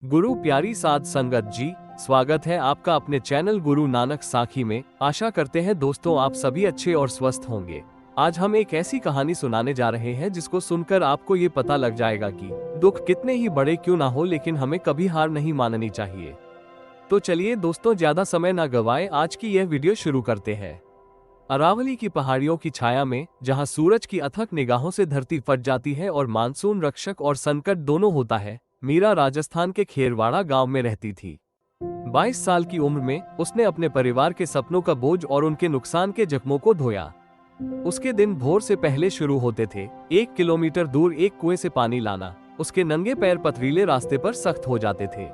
गुरु प्यारी साध संगत जी, स्वागत है आपका अपने चैनल गुरु नानक साखी में। आशा करते हैं दोस्तों आप सभी अच्छे और स्वस्थ होंगे। आज हम एक ऐसी कहानी सुनाने जा रहे हैं जिसको सुनकर आपको ये पता लग जाएगा कि दुख कितने ही बड़े क्यों ना हो, लेकिन हमें कभी हार नहीं माननी चाहिए। तो चलिए दोस्तों, ज्यादा समय ना गवाए, आज की यह वीडियो शुरू करते हैं। अरावली की पहाड़ियों की छाया में, जहां सूरज की अथक निगाहों से धरती फट जाती है और मानसून रक्षक और संकट दोनों होता है, मीरा राजस्थान के खेरवाड़ा गांव में रहती थी। 22 साल की उम्र में उसने अपने परिवार के सपनों का बोझ और उनके नुकसान के जख्मों को धोया। उसके दिन भोर से पहले शुरू होते थे। 1 किलोमीटर दूर एक कुएं से पानी लाना उसके नंगे पैर पथरीले रास्ते पर सख्त हो जाते थे।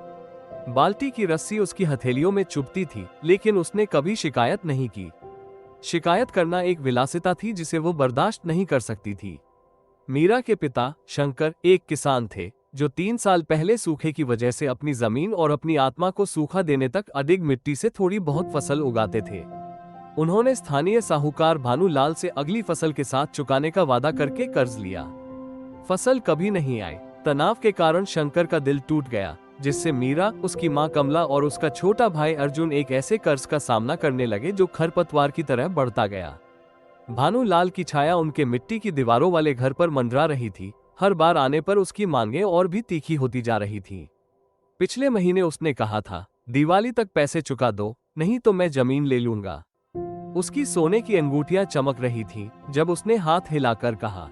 बाल्टी की रस्सी उसकी हथेलियों में चुभती थी, लेकिन उसने कभी शिकायत नहीं की। शिकायत करना एक विलासिता थी जिसे वो बर्दाश्त नहीं कर सकती थी। मीरा के पिता शंकर एक किसान थे जो 3 साल पहले सूखे की वजह से अपनी जमीन और अपनी आत्मा को सूखा देने तक अडिग मिट्टी से थोड़ी बहुत फसल उगाते थे। उन्होंने स्थानीय साहूकार भानु लाल से अगली फसल के साथ चुकाने का वादा करके कर्ज लिया। फसल कभी नहीं आई। तनाव के कारण शंकर का दिल टूट गया, जिससे मीरा, उसकी मां कमला और उसका छोटा भाई अर्जुन एक ऐसे कर्ज का सामना करने लगे जो खरपतवार की तरह बढ़ता गया। भानुलाल की छाया उनके मिट्टी की दीवारों वाले घर पर मंडरा रही थी। हर बार आने पर उसकी मांगें और भी तीखी होती जा रही थीं। पिछले महीने उसने कहा था, दिवाली तक पैसे चुका दो, नहीं तो मैं जमीन ले लूंगा। उसकी सोने की अंगूठियां चमक रही थीं जब उसने हाथ हिलाकर कहा।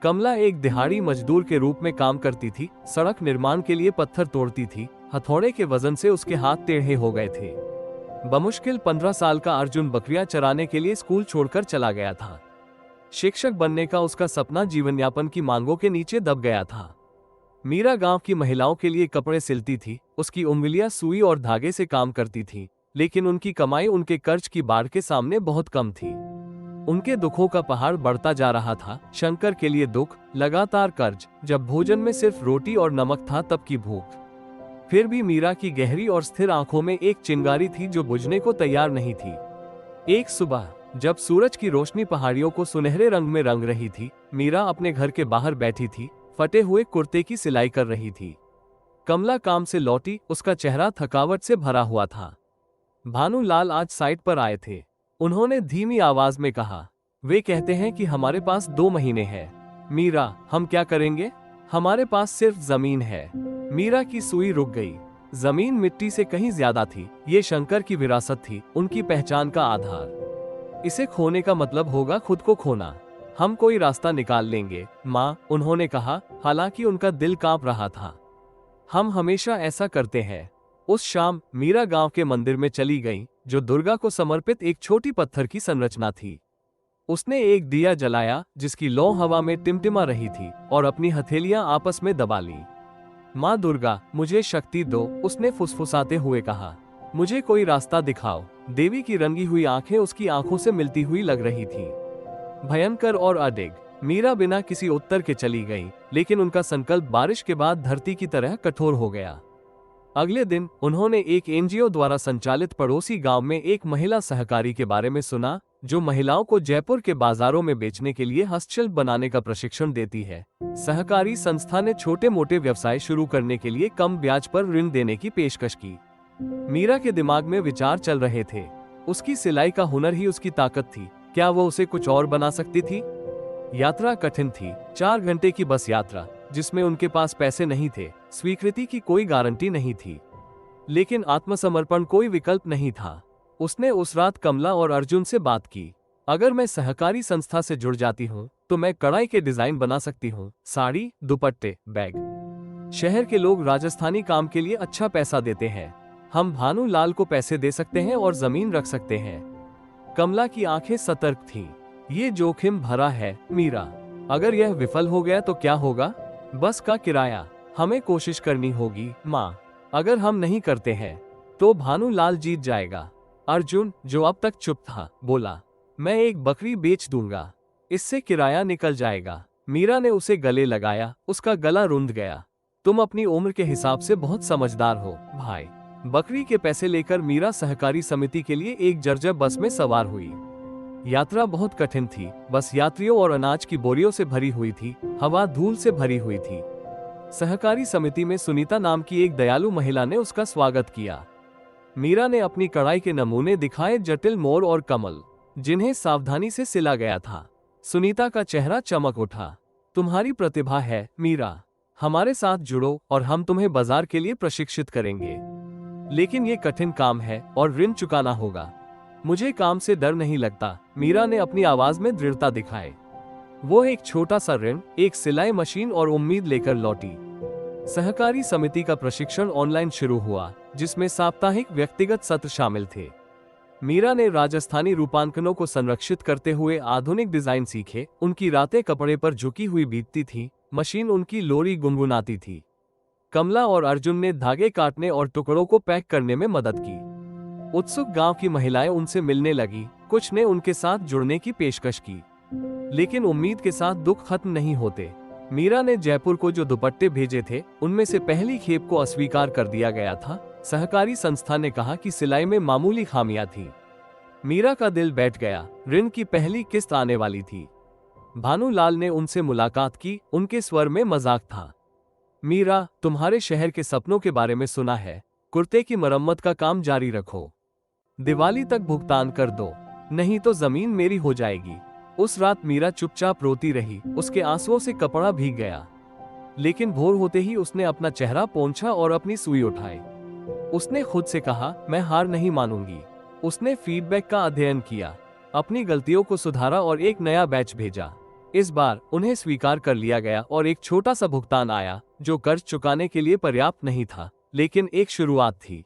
कमला एक दिहाड़ी मजदूर के रूप में काम करती थी। सड़क निर्माण के लिए पत्थर तोड़ती थी। हथौड़े के वजन से उसके हाथ टेढ़े हो गए थे। बमुश्किल 15 साल का अर्जुन बकरियां चराने के लिए स्कूल छोड़कर चला गया था। शिक्षक बनने का उसका सपना जीवन यापन की मांगों के नीचे दब गया था। मीरा गांव की महिलाओं के लिए कपड़े सिलती थी। उसकी उंगलियां सुई और धागे से काम करती थीं, लेकिन उनकी कमाई उनके कर्ज की बाढ़ के सामने बहुत कम थी। उनके दुखों का पहाड़ बढ़ता जा रहा था। शंकर के लिए दुख, लगातार कर्ज, जब भोजन में सिर्फ रोटी और नमक था तब की भूख। फिर भी मीरा की गहरी और स्थिर आंखों में एक चिंगारी थी जो बुझने को तैयार नहीं थी। एक सुबह जब सूरज की रोशनी पहाड़ियों को सुनहरे रंग में रंग रही थी, मीरा अपने घर के बाहर बैठी थी। फटे हुए कुर्ते की सिलाई कर रही थी। कमला काम से लौटी, उसका चेहरा थकावट से भरा हुआ था। भानुलाल आज साइट पर आए थे। उन्होंने धीमी आवाज में कहा, वे कहते हैं कि हमारे पास 2 महीने हैं। मीरा, हम क्या करेंगे? हमारे पास सिर्फ जमीन है। मीरा की सुई रुक गई। जमीन मिट्टी से कहीं ज्यादा थी। ये शंकर की विरासत थी, उनकी पहचान का आधार। इसे खोने का मतलब होगा खुद को खोना। हम कोई रास्ता निकाल लेंगे माँ, उन्होंने कहा, हालांकि उनका दिल कांप रहा था। हम हमेशा ऐसा करते हैं। उस शाम मीरा गांव के मंदिर में चली गई, जो दुर्गा को समर्पित एक छोटी पत्थर की संरचना थी। उसने एक दिया जलाया जिसकी लौ हवा में टिमटिमा रही थी और अपनी हथेलियां आपस में दबा ली। माँ दुर्गा, मुझे शक्ति दो, उसने फुसफुसाते हुए कहा। मुझे कोई रास्ता दिखाओ। देवी की रंगी हुई आंखें उसकी आंखों से मिलती हुई लग रही थी, भयंकर और अडिग। मीरा बिना किसी उत्तर के चली गई, लेकिन उनका संकल्प बारिश के बाद धरती की तरह कठोर हो गया। अगले दिन उन्होंने एक एनजीओ द्वारा संचालित पड़ोसी गांव में एक महिला सहकारी के बारे में सुना, जो महिलाओं को जयपुर के बाजारों में बेचने के लिए हस्तशिल्प बनाने का प्रशिक्षण देती है। सहकारी संस्था ने छोटे मोटे व्यवसाय शुरू करने के लिए कम ब्याज पर ऋण देने की पेशकश की। मीरा के दिमाग में विचार चल रहे थे। उसकी सिलाई का हुनर ही उसकी ताकत थी। क्या वो उसे कुछ और बना सकती थी? यात्रा कठिन थी। 4 घंटे की बस यात्रा, जिसमें उनके पास पैसे नहीं थे। स्वीकृति की कोई गारंटी नहीं थी, लेकिन आत्मसमर्पण कोई विकल्प नहीं था। उसने उस रात कमला और अर्जुन से बात की। अगर मैं सहकारी संस्था से जुड़ जाती हूँ तो मैं कढ़ाई के डिजाइन बना सकती हूँ, साड़ी, दुपट्टे, बैग। शहर के लोग राजस्थानी काम के लिए अच्छा पैसा देते हैं। हम भानुलाल को पैसे दे सकते हैं और जमीन रख सकते हैं। कमला की आंखें सतर्क थीं। ये जोखिम भरा है मीरा। अगर यह विफल हो गया तो क्या होगा? बस का किराया। हमें कोशिश करनी होगी माँ। अगर हम नहीं करते हैं तो भानुलाल जीत जाएगा। अर्जुन, जो अब तक चुप था, बोला, मैं एक बकरी बेच दूंगा, इससे किराया निकल जाएगा। मीरा ने उसे गले लगाया। उसका गला रुंध गया। तुम अपनी उम्र के हिसाब से बहुत समझदार हो भाई। बकरी के पैसे लेकर मीरा सहकारी समिति के लिए एक जर्जर बस में सवार हुई। यात्रा बहुत कठिन थी। बस यात्रियों और अनाज की बोरियों से भरी हुई थी। हवा धूल से भरी हुई थी। सहकारी समिति में सुनीता नाम की एक दयालु महिला ने उसका स्वागत किया। मीरा ने अपनी कढ़ाई के नमूने दिखाए, जटिल मोर और कमल, जिन्हें सावधानी से सिला गया था। सुनीता का चेहरा चमक उठा। तुम्हारी प्रतिभा है मीरा, हमारे साथ जुड़ो और हम तुम्हें बाजार के लिए प्रशिक्षित करेंगे। लेकिन ये कठिन काम है और ऋण चुकाना होगा। मुझे काम से डर नहीं लगता, मीरा ने अपनी आवाज में दृढ़ता दिखाई। वो एक छोटा सा ऋण, एक सिलाई मशीन और उम्मीद लेकर लौटी। सहकारी समिति का प्रशिक्षण ऑनलाइन शुरू हुआ, जिसमें साप्ताहिक व्यक्तिगत सत्र शामिल थे। मीरा ने राजस्थानी रूपांकनों को संरक्षित करते हुए आधुनिक डिजाइन सीखे। उनकी रातें कपड़े पर झुकी हुई बीतती थी, मशीन उनकी लोरी गुनगुनाती थी। कमला और अर्जुन ने धागे काटने और टुकड़ों को पैक करने में मदद की। उत्सुक गांव की महिलाएं उनसे मिलने लगी, कुछ ने उनके साथ जुड़ने की पेशकश की। लेकिन उम्मीद के साथ दुख खत्म नहीं होते। मीरा ने जयपुर को जो दुपट्टे भेजे थे, उनमें से पहली खेप को अस्वीकार कर दिया गया था। सहकारी संस्था ने कहा कि सिलाई में मामूली खामियां थी। मीरा का दिल बैठ गया। ऋण की पहली किस्त आने वाली थी। भानुलाल ने उनसे मुलाकात की, उनके स्वर में मजाक था। मीरा, तुम्हारे शहर के सपनों के बारे में सुना है। कुर्ते की मरम्मत का काम जारी रखो। दिवाली तक भुगतान कर दो, नहीं तो जमीन मेरी हो जाएगी। उस रात मीरा चुपचाप रोती रही, उसके आंसुओं से कपड़ा भीग गया। लेकिन भोर होते ही उसने अपना चेहरा पोंछा और अपनी सुई उठाई। उसने खुद से कहा, मैं हार नहीं मानूंगी। उसने फीडबैक का अध्ययन किया, अपनी गलतियों को सुधारा और एक नया बैच भेजा। इस बार उन्हें स्वीकार कर लिया गया और एक छोटा सा भुगतान आया, जो कर्ज चुकाने के लिए पर्याप्त नहीं था, लेकिन एक शुरुआत थी।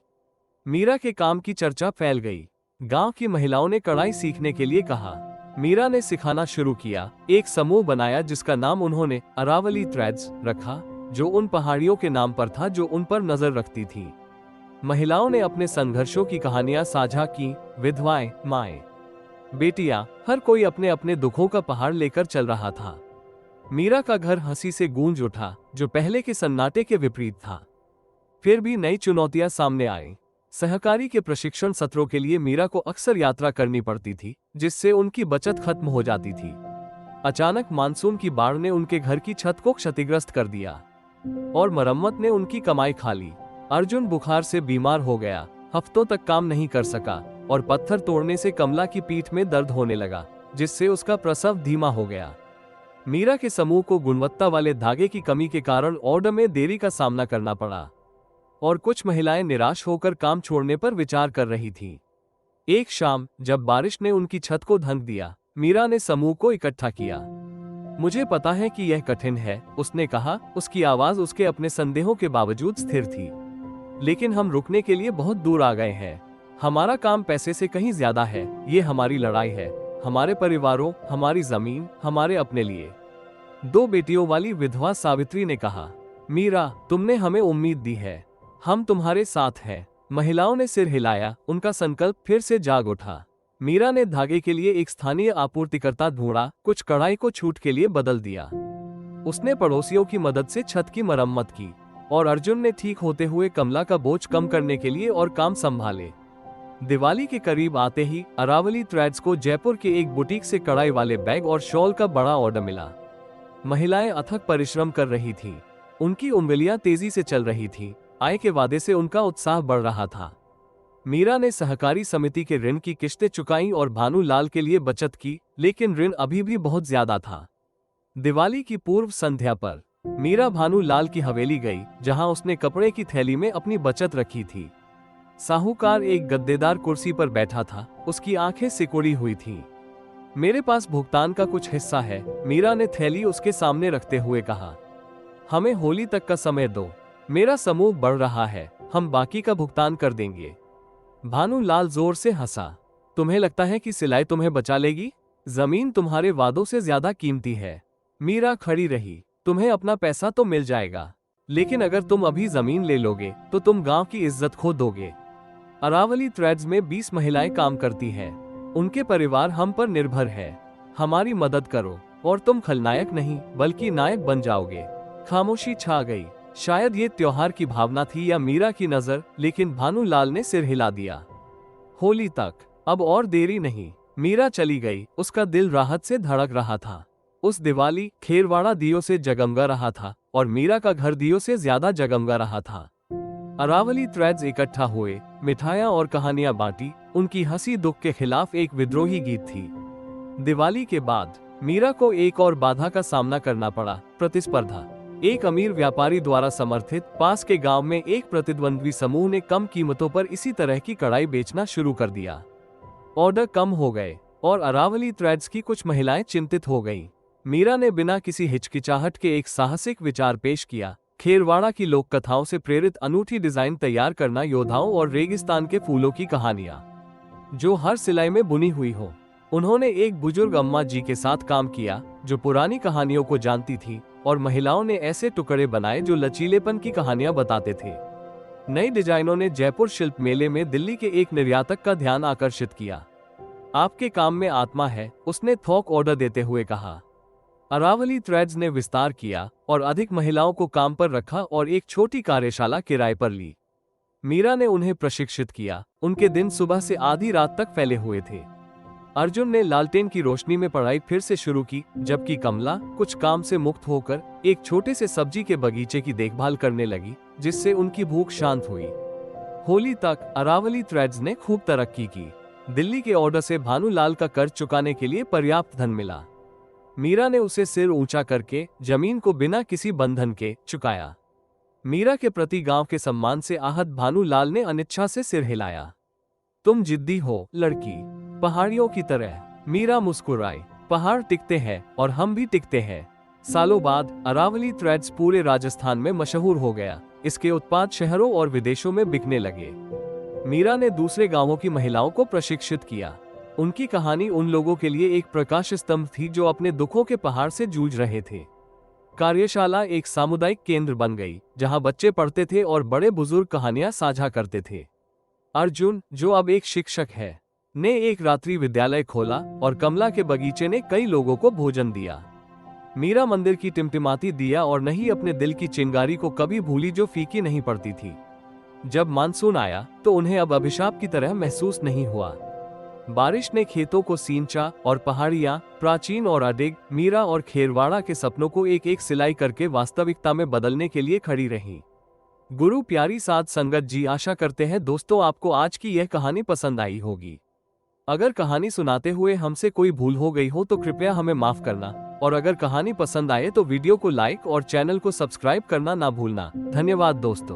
मीरा के काम की चर्चा फैल गई। गांव की महिलाओं ने कढ़ाई सीखने के लिए कहा। मीरा ने सिखाना शुरू किया। एक समूह बनाया जिसका नाम उन्होंने अरावली थ्रेड्स रखा, जो उन पहाड़ियों के नाम पर था जो उन पर नजर रखती थी। महिलाओं ने अपने संघर्षों की कहानियां साझा की। विधवाएं, माएं, बेटियां, हर कोई अपने अपने दुखों का पहाड़ लेकर चल रहा था। मीरा का घर हंसी से गूंज उठा, जो पहले के सन्नाटे के विपरीत था। फिर भी नई चुनौतियां सामने आई। सहकारी के प्रशिक्षण सत्रों के लिए मीरा को अक्सर यात्रा करनी पड़ती थी, जिससे उनकी बचत खत्म हो जाती थी। अचानक मानसून की बाढ़ ने उनके घर की छत को क्षतिग्रस्त कर दिया और मरम्मत ने उनकी कमाई खा ली। अर्जुन बुखार से बीमार हो गया, हफ्तों तक काम नहीं कर सका और पत्थर तोड़ने से कमला की पीठ में दर्द होने लगा, जिससे उसका प्रसव धीमा हो गया। मीरा के समूह को गुणवत्ता वाले धागे की कमी के कारण ऑर्डर में देरी का सामना करना पड़ा और कुछ महिलाएं निराश होकर काम छोड़ने पर विचार कर रही थीं। एक शाम जब बारिश ने उनकी छत को ढंक दिया, मीरा ने समूह को इकट्ठा किया। मुझे पता है कि यह कठिन है, उसने कहा। उसकी आवाज उसके अपने संदेहों के बावजूद स्थिर थी। लेकिन हम रुकने के लिए बहुत दूर आ गए हैं। हमारा काम पैसे से कहीं ज्यादा है। ये हमारी लड़ाई है, हमारे परिवारों, हमारी जमीन, हमारे अपने लिए। 2 बेटियों वाली विधवा सावित्री ने कहा, मीरा, तुमने हमें उम्मीद दी है, हम तुम्हारे साथ हैं। महिलाओं ने सिर हिलाया, उनका संकल्प फिर से जाग उठा। मीरा ने धागे के लिए एक स्थानीय आपूर्तिकर्ता ढूंढा, कुछ कढ़ाई को छूट के लिए बदल दिया। उसने पड़ोसियों की मदद से छत की मरम्मत की और अर्जुन ने ठीक होते हुए कमला का बोझ कम करने के लिए और काम संभाले। दिवाली के करीब आते ही अरावली थ्रेड्स को जयपुर के एक बुटीक से कढ़ाई वाले बैग और शॉल का बड़ा ऑर्डर मिला। महिलाएं अथक परिश्रम कर रही थीं। उनकी उंगलियां तेजी से चल रही थीं। आय के वादे से उनका उत्साह बढ़ रहा था। मीरा ने सहकारी समिति के ऋण की किश्तें चुकाईं और भानुलाल के लिए बचत की, लेकिन ऋण अभी भी बहुत ज्यादा था। दिवाली की पूर्व संध्या पर मीरा भानुलाल की हवेली गई, जहां उसने कपड़े की थैली में अपनी बचत रखी थी। साहूकार एक गद्देदार कुर्सी पर बैठा था, उसकी आंखें सिकुड़ी हुई थीं। मेरे पास भुगतान का कुछ हिस्सा है, मीरा ने थैली उसके सामने रखते हुए कहा। हमें होली तक का समय दो, मेरा समूह बढ़ रहा है, हम बाकी का भुगतान कर देंगे। भानुलाल जोर से हंसा। तुम्हें लगता है कि सिलाई तुम्हें बचा लेगी? जमीन तुम्हारे वादों से ज्यादा कीमती है। मीरा खड़ी रही। तुम्हें अपना पैसा तो मिल जाएगा, लेकिन अगर तुम अभी जमीन ले लोगे तो तुम गांव की इज्जत खो दोगे। अरावली थ्रेड्स में 20 महिलाएं काम करती हैं। उनके परिवार हम पर निर्भर है। हमारी मदद करो और तुम खलनायक नहीं बल्कि नायक बन जाओगे। खामोशी छा गई। शायद ये त्योहार की भावना थी या मीरा की नजर, लेकिन भानुलाल ने सिर हिला दिया। होली तक अब और देरी नहीं। मीरा चली गई, उसका दिल राहत से धड़क रहा था। उस दिवाली खेरवाड़ा दियों से जगमगा रहा था और मीरा का घर दियों से ज्यादा जगमगा रहा था। अरावली थ्रेड्स इकट्ठा हुए, मिठाइयाँ और कहानियां बांटी। उनकी हंसी दुख के खिलाफ एक विद्रोही गीत थी। दिवाली के बाद मीरा को एक और बाधा का सामना करना पड़ा, प्रतिस्पर्धा। एक अमीर व्यापारी द्वारा समर्थित पास के गांव में एक प्रतिद्वंद्वी समूह ने कम कीमतों पर इसी तरह की कढ़ाई बेचना शुरू कर दिया। ऑर्डर कम हो गए और अरावली थ्रेड्स की कुछ महिलाएं चिंतित हो गईं। मीरा ने बिना किसी हिचकिचाहट के एक साहसिक विचार पेश किया, खेरवाड़ा की लोक कथाओं से प्रेरित अनूठी डिजाइन तैयार करना, योद्धाओं और रेगिस्तान के फूलों की कहानियां जो हर सिलाई में बुनी हुई हो। उन्होंने एक बुजुर्ग अम्मा जी के साथ काम किया जो पुरानी कहानियों को जानती थी, और महिलाओं ने ऐसे टुकड़े बनाए जो लचीलेपन की कहानियां बताते थे। नई डिजाइनों ने जयपुर शिल्प मेले में दिल्ली के एक निर्यातक का ध्यान आकर्षित किया। आपके काम में आत्मा है, उसने थोक ऑर्डर देते हुए कहा। अरावली थ्रेड्स ने विस्तार किया और अधिक महिलाओं को काम पर रखा और एक छोटी कार्यशाला किराए पर ली। मीरा ने उन्हें प्रशिक्षित किया। उनके दिन सुबह से आधी रात तक फैले हुए थे। अर्जुन ने लालटेन की रोशनी में पढ़ाई फिर से शुरू की, जबकि कमला कुछ काम से मुक्त होकर एक छोटे से सब्जी के बगीचे की देखभाल करने लगी, जिससे उनकी भूख शांत हुई। होली तक अरावली थ्रेड्स ने खूब तरक्की की। दिल्ली के ऑर्डर से भानुलाल का कर्ज चुकाने के लिए पर्याप्त धन मिला। मीरा ने उसे सिर ऊंचा करके जमीन को बिना किसी बंधन के चुकाया। मीरा के प्रति गांव के सम्मान से आहत भानुलाल ने अनिच्छा से सिर हिलाया। तुम जिद्दी हो लड़की, पहाड़ियों की तरह। मीरा मुस्कुराई। पहाड़ टिकते हैं और हम भी टिकते हैं। सालों बाद अरावली थ्रेड्स पूरे राजस्थान में मशहूर हो गया। इसके उत्पाद शहरों और विदेशों में बिकने लगे। मीरा ने दूसरे गांवों की महिलाओं को प्रशिक्षित किया। उनकी कहानी उन लोगों के लिए एक प्रकाश स्तंभ थी जो अपने दुखों के पहाड़ से जूझ रहे थे। कार्यशाला एक सामुदायिक केंद्र बन गई, जहां बच्चे पढ़ते थे और बड़े बुजुर्ग कहानियां साझा करते थे। अर्जुन, जो अब एक शिक्षक है, ने एक रात्रि विद्यालय खोला और कमला के बगीचे ने कई लोगों को भोजन दिया। मीरा मंदिर की टिमटिमाती दिया और नहीं अपने दिल की चिंगारी को कभी भूली जो फीकी नहीं पड़ती थी। जब मानसून आया तो उन्हें अब अभिशाप की तरह महसूस नहीं हुआ। बारिश ने खेतों को सींचा और पहाड़ियां, प्राचीन और अडिग, मीरा और खेरवाड़ा के सपनों को एक एक सिलाई करके वास्तविकता में बदलने के लिए खड़ी रहीं। गुरु प्यारी साध संगत जी, आशा करते हैं दोस्तों आपको आज की यह कहानी पसंद आई होगी। अगर कहानी सुनाते हुए हमसे कोई भूल हो गई हो तो कृपया हमें माफ करना, और अगर कहानी पसंद आए तो वीडियो को लाइक और चैनल को सब्सक्राइब करना ना भूलना। धन्यवाद दोस्तों।